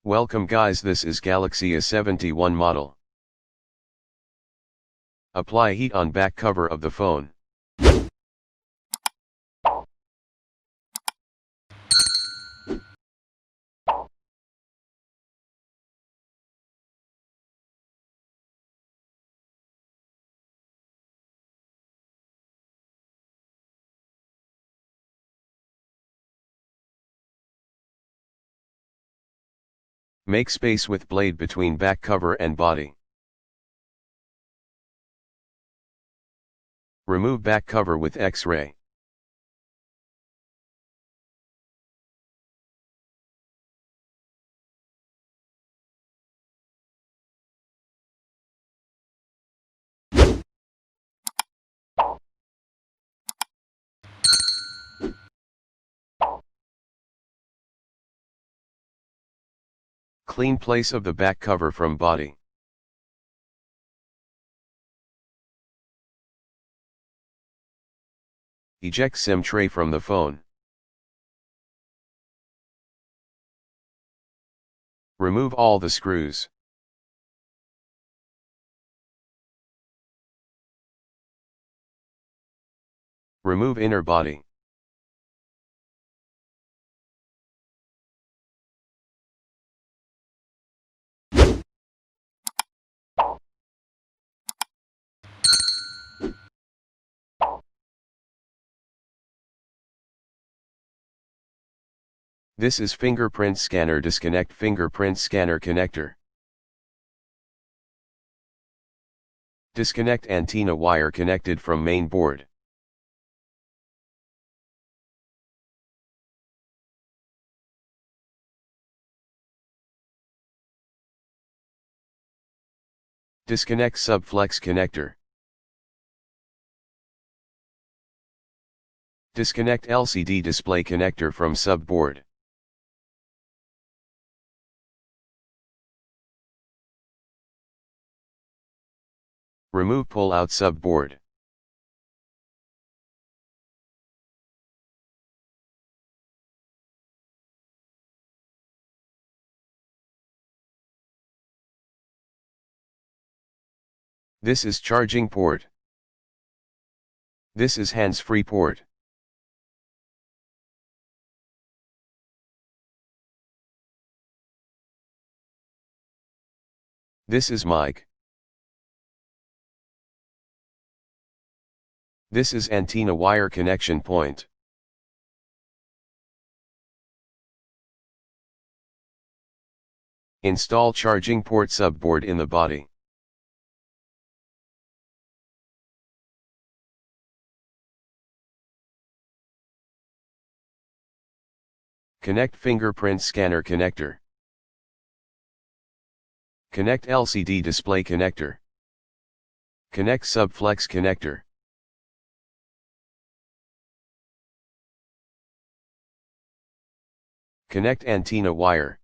Welcome guys, this is Galaxy A71 model. Apply heat on back cover of the phone. Make space with blade between back cover and body. Remove back cover with X-ray. Clean place of the back cover from body. Eject SIM tray from the phone. Remove all the screws. Remove inner body. This is fingerprint scanner. Disconnect fingerprint scanner connector. Disconnect antenna wire connected from main board. Disconnect subflex connector. Disconnect LCD display connector from subboard. Remove pull-out subboard. This is charging port. This is hands-free port. This is mic. This is antenna wire connection point. Install charging port subboard in the body. Connect fingerprint scanner connector. Connect LCD display connector. Connect subflex connector. Connect antenna wire.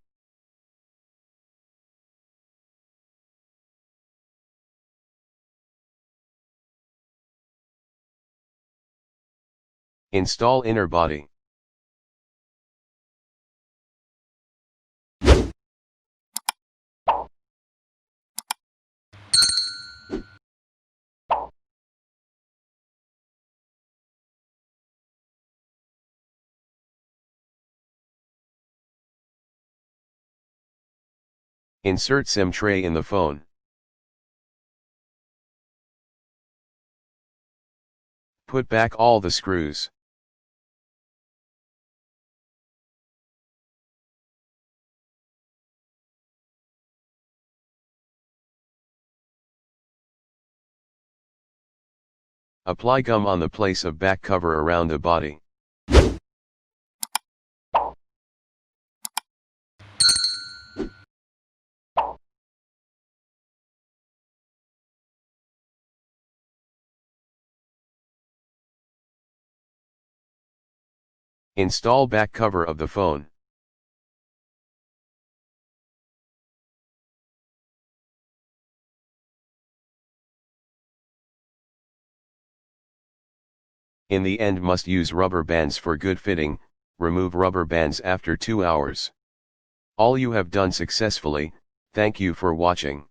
Install inner body. Insert SIM tray in the phone. Put back all the screws. Apply gum on the place of back cover around the body. Install back cover of the phone. In the end, must use rubber bands for good fitting. Remove rubber bands after 2 hours. All you have done successfully, thank you for watching.